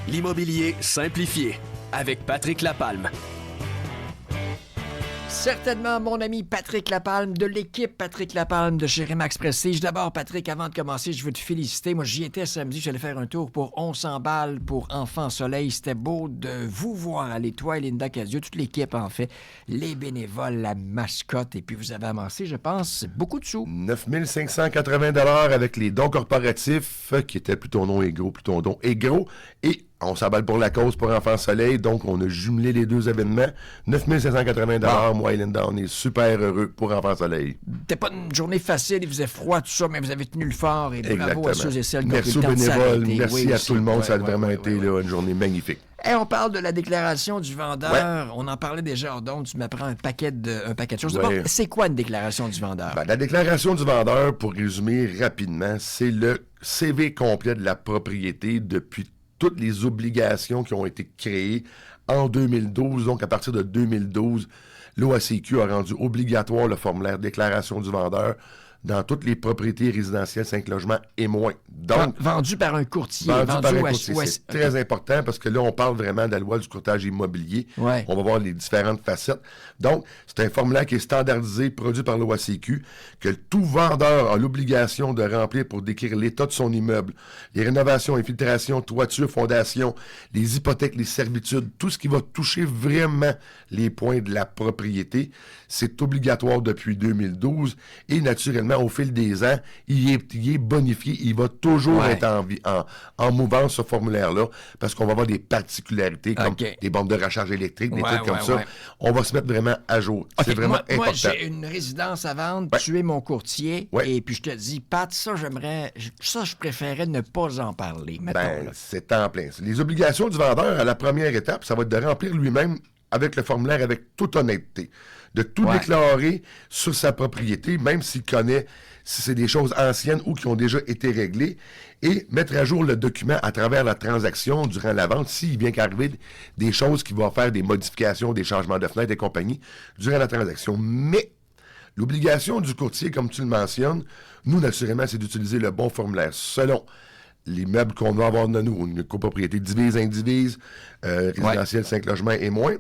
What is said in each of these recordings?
L'immobilier simplifié avec Patrick Lapalme. Certainement mon ami Patrick Lapalme de l'équipe Patrick Lapalme de chez Remax Prestige. D'abord, Patrick, avant de commencer, je veux te féliciter. Moi, j'y étais samedi, j'allais faire un tour pour 1100 balles pour Enfants Soleil. C'était beau de vous voir aller, toi et Linda Cadieux, toute l'équipe en fait, les bénévoles, la mascotte, et puis vous avez amassé, je pense, beaucoup de sous. 9 580 $ avec les dons corporatifs qui étaient plutôt non égaux, plutôt dons égaux, et on s'emballe pour la cause pour Enfants Soleil, donc on a jumelé les deux événements. 9 580 $, moi et Linda, on est super heureux pour Enfants Soleil. C'était pas une journée facile, il faisait froid, tout ça, mais vous avez tenu le fort et bravo Exactement. à ceux et celles qui ont pris Merci le aux temps de bénévoles, s'arrêter. merci Oui, à aussi. tout le monde, Ouais, ça a vraiment été là, une journée magnifique. Et on parle de la déclaration du vendeur. On en parlait déjà hors d'onde. Tu m'apprends un paquet de choses. D'abord, c'est quoi une déclaration du vendeur? La déclaration du vendeur, pour résumer rapidement, c'est le CV complet de la propriété depuis toutes les obligations qui ont été créées en 2012. Donc, à partir de 2012, l'OACQ a rendu obligatoire le formulaire déclaration du vendeur dans toutes les propriétés résidentielles 5 logements et moins. Donc, vendu par un courtier. Vendu par un courtier. C'est très important parce que là, on parle vraiment de la loi du courtage immobilier. Ouais. On va voir les différentes facettes. Donc, c'est un formulaire qui est standardisé, produit par l'OACQ, que tout vendeur a l'obligation de remplir pour décrire l'état de son immeuble, les rénovations, infiltrations, toitures, fondations, les hypothèques, les servitudes, tout ce qui va toucher vraiment les points de la propriété. C'est obligatoire depuis 2012 et naturellement, au fil des ans, il est bonifié. Il va toujours être en mouvance, ce formulaire-là, parce qu'on va avoir des particularités comme des bombes de recharge électrique, des trucs comme ça. On va se mettre vraiment à jour. C'est vraiment important. Moi, j'ai une résidence à vendre, tu es mon courtier, et puis je te dis, Pat, je préférais ne pas en parler. C'est en plein. Les obligations du vendeur, à la première étape, ça va être de remplir lui-même avec le formulaire avec toute honnêteté. De tout déclarer sur sa propriété, même s'il connaît si c'est des choses anciennes ou qui ont déjà été réglées, et mettre à jour le document à travers la transaction durant la vente, s'il vient qu'arriver des choses qui vont faire des modifications, des changements de fenêtres et compagnie durant la transaction. Mais l'obligation du courtier, comme tu le mentionnes, nous, naturellement, c'est d'utiliser le bon formulaire selon les meubles qu'on doit avoir de nous, une copropriété divise, indivise, résidentielle 5 logements et moins.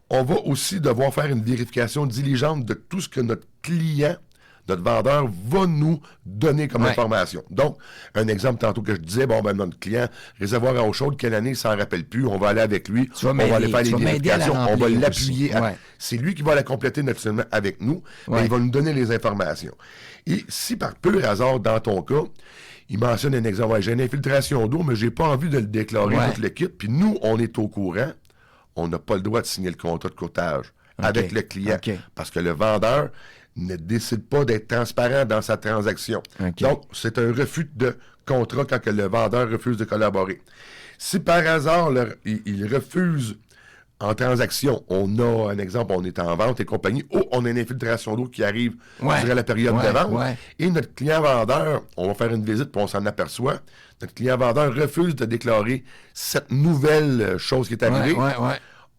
On va aussi devoir faire une vérification diligente de tout ce que notre client, notre vendeur, va nous donner comme information. Donc, un exemple tantôt que je disais, notre client, réservoir à eau chaude, quelle année, il s'en rappelle plus, on va aller avec lui, on va aller faire les vérifications, on va l'appuyer. C'est lui qui va la compléter naturellement avec nous, mais il va nous donner les informations. Et si par pur hasard, dans ton cas, il mentionne un exemple, j'ai une infiltration d'eau, mais j'ai pas envie de le déclarer tout le kit, puis nous, on est au courant, on n'a pas le droit de signer le contrat de courtage avec le client. Parce que le vendeur ne décide pas d'être transparent dans sa transaction. Donc, c'est un refus de contrat quand que le vendeur refuse de collaborer. Si par hasard, il refuse en transaction, on a un exemple, on est en vente et compagnie, on a une infiltration d'eau qui arrive durant la période de vente, et notre client vendeur, on va faire une visite puis on s'en aperçoit, notre client vendeur refuse de déclarer cette nouvelle chose qui est arrivée,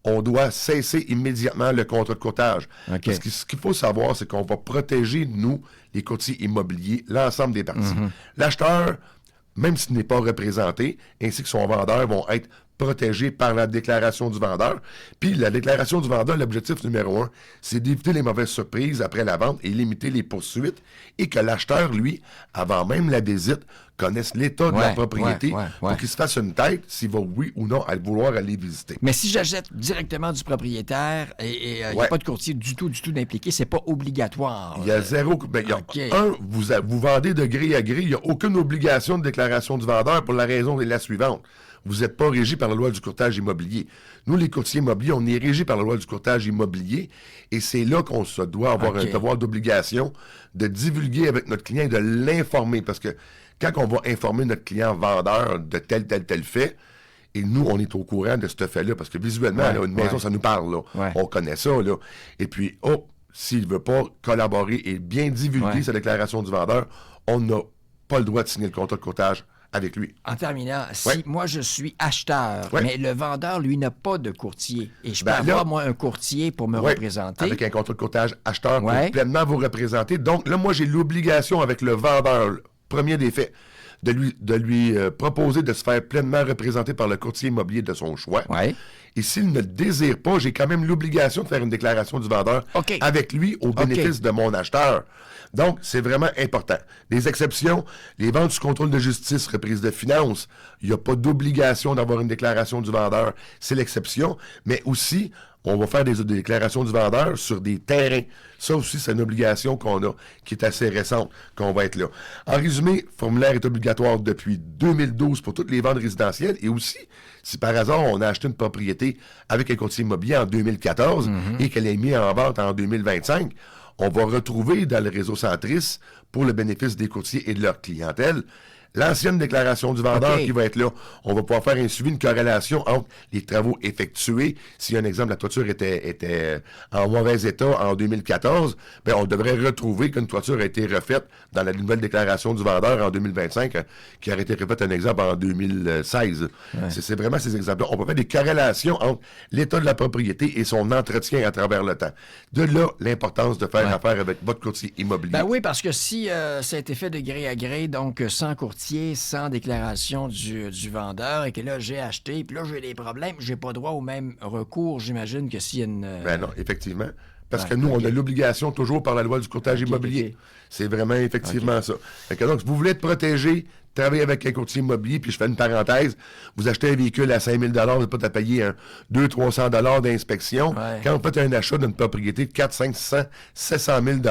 on doit cesser immédiatement le contrat de courtage. Parce que ce qu'il faut savoir, c'est qu'on va protéger, nous, les courtiers immobiliers, l'ensemble des parties. L'acheteur, même s'il n'est pas représenté, ainsi que son vendeur, vont être protégés par la déclaration du vendeur. Puis la déclaration du vendeur, l'objectif numéro 1, c'est d'éviter les mauvaises surprises après la vente et limiter les poursuites, et que l'acheteur, lui, avant même la visite, connaisse l'état de la propriété pour qu'il se fasse une tête s'il va, oui ou non, vouloir aller visiter. Mais si j'achète directement du propriétaire et il n'y a pas de courtier du tout d'impliqué, c'est pas obligatoire. Il y a zéro... vous vendez de gré à gré, il n'y a aucune obligation de déclaration du vendeur pour la raison est la suivante. Vous n'êtes pas régi par la loi du courtage immobilier. Nous, les courtiers immobiliers, on est régis par la loi du courtage immobilier, et c'est là qu'on se doit avoir un devoir d'obligation de divulguer avec notre client et de l'informer, parce que quand on va informer notre client vendeur de tel fait, et nous, on est au courant de ce fait-là, parce que visuellement, une maison, ça nous parle, là. On connaît ça, là. Et puis, s'il ne veut pas collaborer et bien divulguer sa déclaration du vendeur, on n'a pas le droit de signer le contrat de courtage avec lui. En terminant, si moi je suis acheteur, mais le vendeur, lui, n'a pas de courtier, et je peux avoir, moi, un courtier pour me représenter. Avec un contrat de courtage acheteur pour pleinement vous représenter. Donc, là, moi, j'ai l'obligation avec le vendeur, premier des faits, de lui proposer de se faire pleinement représenter par le courtier immobilier de son choix. Ouais. Et s'il ne le désire pas, j'ai quand même l'obligation de faire une déclaration du vendeur avec lui au bénéfice de mon acheteur. Donc, c'est vraiment important. Les exceptions, les ventes sous contrôle de justice, reprise de finances, il n'y a pas d'obligation d'avoir une déclaration du vendeur. C'est l'exception. Mais aussi, on va faire des déclarations du vendeur sur des terrains. Ça aussi, c'est une obligation qu'on a, qui est assez récente, qu'on va être là. En résumé, le formulaire est obligatoire depuis 2012 pour toutes les ventes résidentielles. Et aussi, si par hasard, on a acheté une propriété avec un courtier immobilier en 2014 et qu'elle est mise en vente en 2025, on va retrouver dans le réseau Centris, pour le bénéfice des courtiers et de leur clientèle, l'ancienne déclaration du vendeur qui va être là. On va pouvoir faire un suivi, une corrélation entre les travaux effectués. Si, un exemple, la toiture était en mauvais état en 2014, bien, on devrait retrouver qu'une toiture a été refaite dans la nouvelle déclaration du vendeur en 2025, qui aurait été refaite, un exemple, en 2016. Ouais. C'est vraiment ces exemples-là. On peut faire des corrélations entre l'état de la propriété et son entretien à travers le temps. De là, l'importance de faire affaire avec votre courtier immobilier. Ben oui, parce que si ça a été fait de gré à gré, donc sans courtier, sans déclaration du vendeur, et que là, j'ai acheté, puis là, j'ai des problèmes, j'ai pas droit au même recours, j'imagine, que s'il y a une... Ben non, effectivement. Parce que nous, on a l'obligation, toujours par la loi du courtage immobilier. C'est vraiment effectivement ça. Fait que donc, si vous voulez être protégé, travaillez avec un courtier immobilier, puis je fais une parenthèse, vous achetez un véhicule à 5 000 $, vous n'êtes pas à payer 200-300 $ d'inspection. Ouais. Quand vous faites un achat d'une propriété de 400, 500, 700 000 $,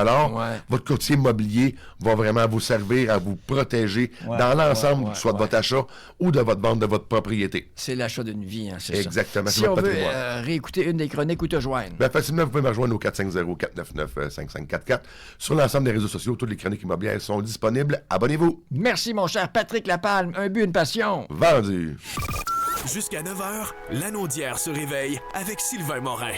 votre courtier immobilier va vraiment vous servir à vous protéger dans l'ensemble, soit de votre achat ou de votre vente de votre propriété. C'est l'achat d'une vie, hein, c'est exactement, ça. Si on veut réécouter une des chroniques ou te joindre? Ben, facilement, vous pouvez me rejoindre au 450-499-5544. Sur l'ensemble des réseaux sociaux, toutes les chroniques immobilières sont disponibles. Abonnez-vous. Merci, mon cher Patrick Lapalme. Un but, une passion. Vendu. Jusqu'à 9h, l'Anaudière se réveille avec Sylvain Morin.